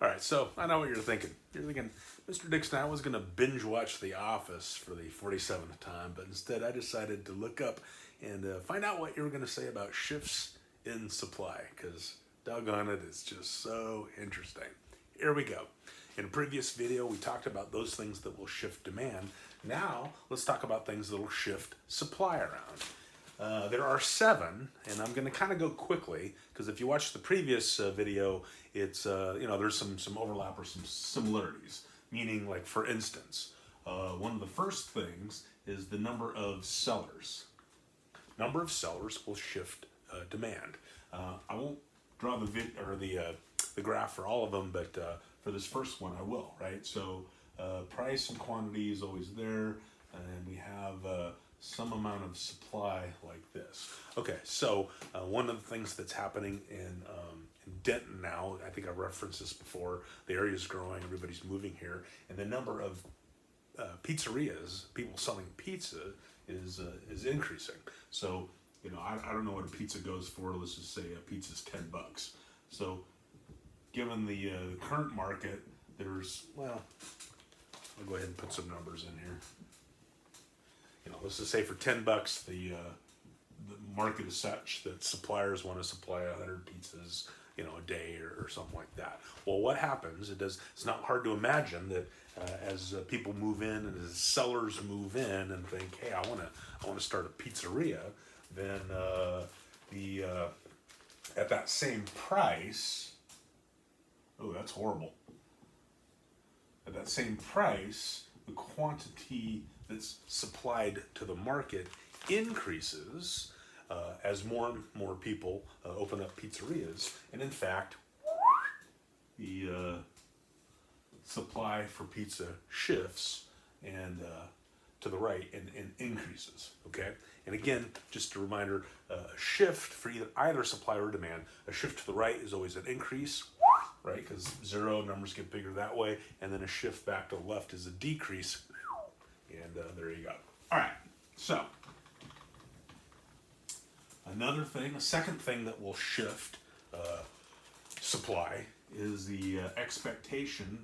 All right, so I know what you're thinking. You're thinking, Mr. Dixon, I was going to binge watch The Office for the 47th time, but instead I decided to look up and find out what you were going to say about shifts in supply, because doggone it, it's just so interesting. Here we go. In a previous video, we talked about those things that will shift demand. Now, let's talk about things that will shift supply around. There are 7, and I'm going to kind of go quickly because if you watch the previous video, it's there's some overlap or some similarities. Meaning, like for instance, one of the first things is the number of sellers. Number of sellers will shift demand. I won't draw the graph for all of them, but for this first one, I will. Right. So price and quantity is always there, and we have some amount of supply like this. Okay, so one of the things that's happening in Denton now, I think I referenced this before, the area's growing, everybody's moving here, and the number of pizzerias, people selling pizza, is increasing. So, I don't know what a pizza goes for. Let's just say a pizza's $10. So, given the current market, there's, well, I'll go ahead and put some numbers in here. Let's just say for $10, the market is such that suppliers want to supply 100 pizzas, a day or something like that. Well, what happens? It's not hard to imagine that as people move in and as sellers move in and think, hey, I want to start a pizzeria, then at that same price, oh, that's horrible. At that same price, the quantity that's supplied to the market increases as more and more people open up pizzerias, and in fact, the supply for pizza shifts and to the right and increases. Okay, and again, just a reminder: a shift for either supply or demand. A shift to the right is always an increase, right? Because zero numbers get bigger that way, and then a shift back to the left is a decrease. And there you go. All right, so a second thing that will shift supply is the expectation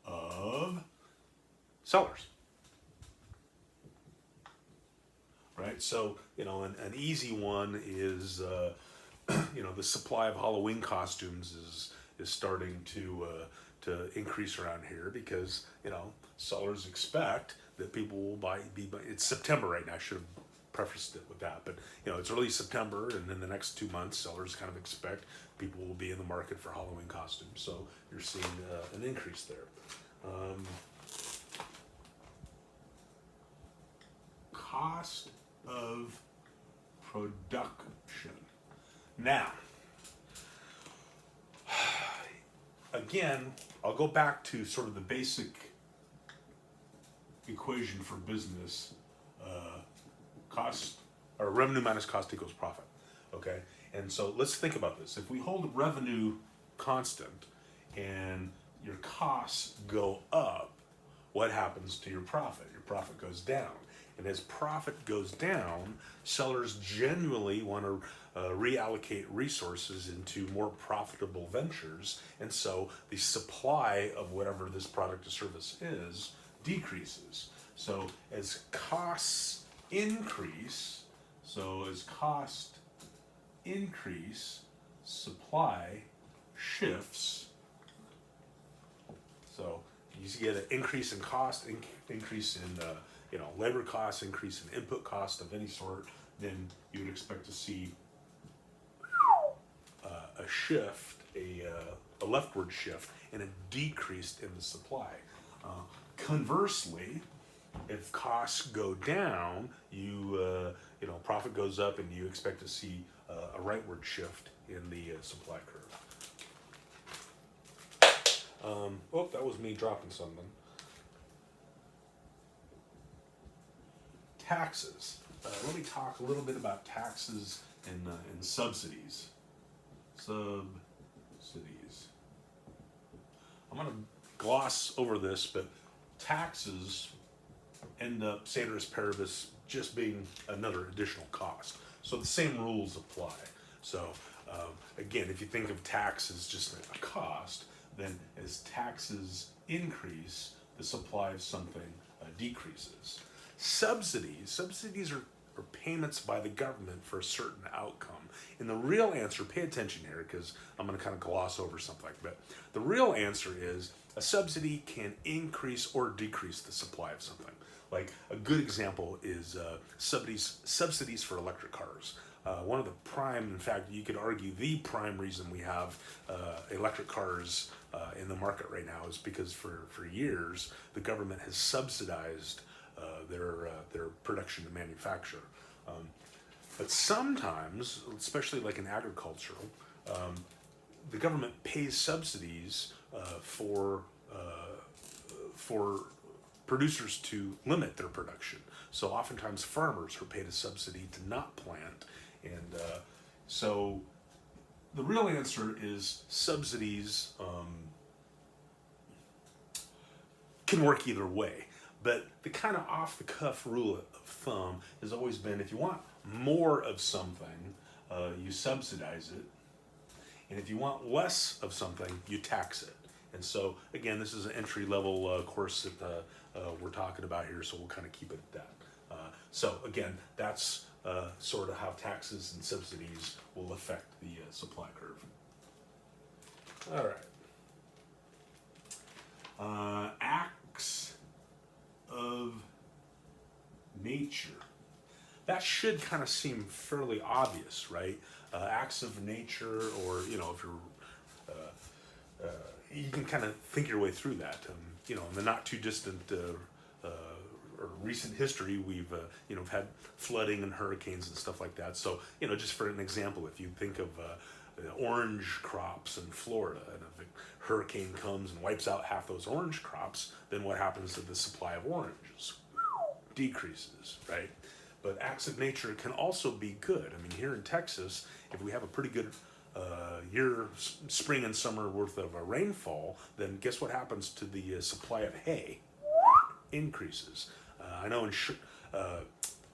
of sellers. Right, so an easy one is the supply of Halloween costumes is starting to increase around here because sellers expect that people will buy. It's September right now. I should have prefaced it with that, but it's early September, and in the next 2 months, sellers kind of expect people will be in the market for Halloween costumes. So you're seeing an increase there. Cost of production. Now, again, I'll go back to sort of the basic equation for business. Cost, or revenue minus cost equals profit. Okay? And so let's think about this. If we hold revenue constant and your costs go up, what happens to your profit? Your profit goes down. And as profit goes down, sellers generally want to reallocate resources into more profitable ventures, and so the supply of whatever this product or service is decreases. So as costs increase, supply shifts. So you get an increase in cost, increase in labor costs, increase in input cost of any sort, then you would expect to see a shift, a leftward shift, and a decrease in the supply. Conversely, if costs go down, profit goes up, and you expect to see a rightward shift in the supply curve. That was me dropping something. Taxes. Let me talk a little bit about taxes and subsidies. Subsidies. I'm going to gloss over this, but taxes end up, ceteris paribus, just being another additional cost. So the same rules apply. So Again, if you think of tax as just a cost, then as taxes increase, the supply of something decreases. Subsidies are payments by the government for a certain outcome. And the real answer, pay attention here because I'm going to kind of gloss over something, but the real answer is a subsidy can increase or decrease the supply of something. Like a good example is subsidies for electric cars. One of the prime, in fact, you could argue the prime reason we have electric cars in the market right now is because for years the government has subsidized their production and manufacture. But sometimes, especially like in agriculture, the government pays subsidies for producers to limit their production. So oftentimes farmers are paid a subsidy to not plant. And so the real answer is subsidies can work either way. But the kind of off-the-cuff rule of thumb has always been if you want more of something, you subsidize it. And if you want less of something, you tax it. And so, again, this is an entry-level course that we're talking about here, so we'll kind of keep it at that. So, again, that's sort of how taxes and subsidies will affect the supply curve. All right. Acts of nature. That should kind of seem fairly obvious, right? Acts of nature, or, you know, if you're you can kind of think your way through that. You know, in the not too distant or recent history, we've you know, had flooding and hurricanes and stuff like that. So, you know, just for an example, if you think of orange crops in Florida, and if a hurricane comes and wipes out half those orange crops, then what happens to the supply of oranges? Decreases, right? But acts of nature can also be good. I mean, here in Texas, if we have a pretty good year, spring and summer worth of rainfall, then guess what happens to the supply of hay? Increases. I know in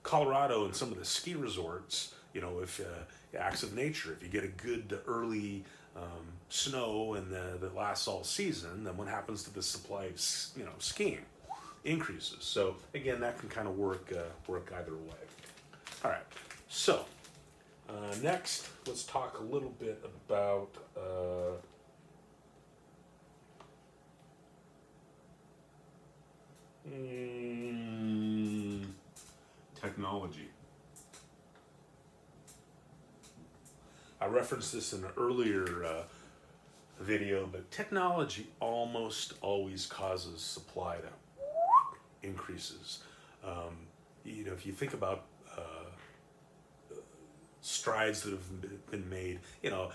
Colorado and some of the ski resorts, you know, if acts of nature, if you get a good early snow and that lasts all season, then what happens to the supply of, you know, skiing? Increases. So again, that can kind of work either way. All right. So next, let's talk a little bit about technology. I referenced this in an earlier video, but technology almost always causes supply to increases. You know, if you think about strides that have been made, you know,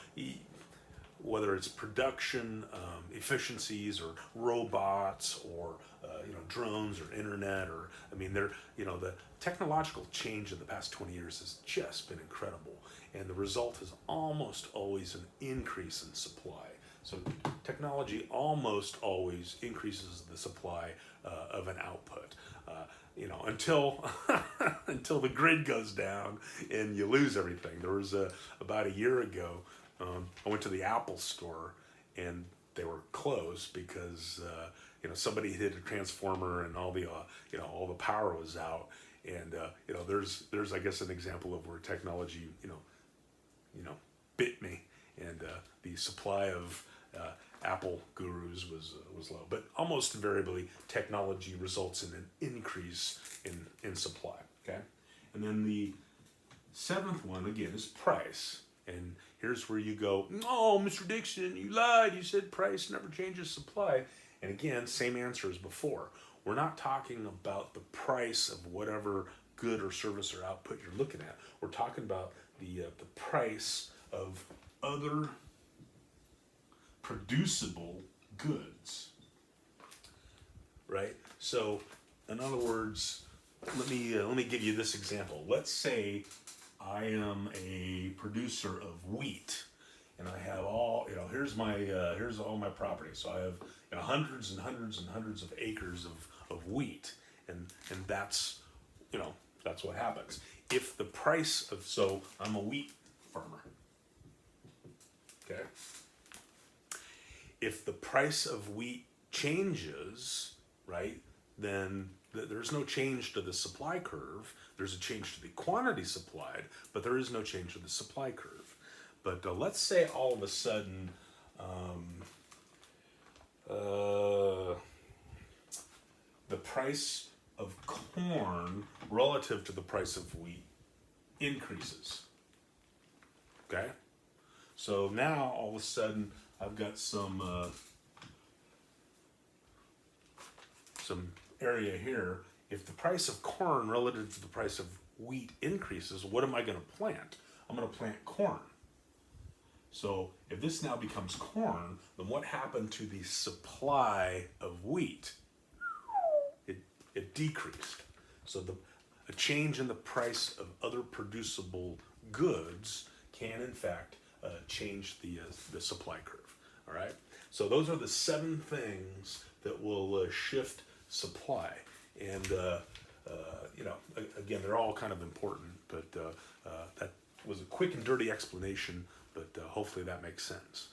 whether it's production efficiencies or robots or you know, drones or internet, or I mean, you know, the technological change in the past 20 years has just been incredible, and the result is almost always an increase in supply. So technology almost always increases the supply of an output. You know, until until the grid goes down and you lose everything. There was about a year ago, I went to the Apple store and they were closed because you know, somebody hit a transformer and all the you know, all the power was out. And you know, there's I guess an example of where technology you know bit me, and the supply of Apple gurus was low, but almost invariably technology results in an increase in supply. Okay, and then the seventh one again is price, and here's where you go, oh, Mr. Dixon, you lied. You said price never changes supply. And again, same answer as before. We're not talking about the price of whatever good or service or output you're looking at. We're talking about the price of other producible goods, right? So, in other words, let me give you this example. Let's say I am a producer of wheat, and I have all, you know, here's all my property. So I have, you know, hundreds and hundreds and hundreds of acres of wheat, and that's, you know, that's what happens. If the price of, so I'm a wheat farmer, Okay. If the price of wheat changes, right, then there's no change to the supply curve. There's a change to the quantity supplied, but there is no change to the supply curve. But let's say all of a sudden, the price of corn relative to the price of wheat increases. Okay? So now all of a sudden I've got some area here. If the price of corn relative to the price of wheat increases, what am I going to plant? I'm going to plant corn. So if this now becomes corn, then what happened to the supply of wheat? It decreased. So a change in the price of other producible goods can in fact change the supply curve. All right. So those are the 7 things that will shift supply, and again, they're all kind of important. But that was a quick and dirty explanation. But hopefully that makes sense.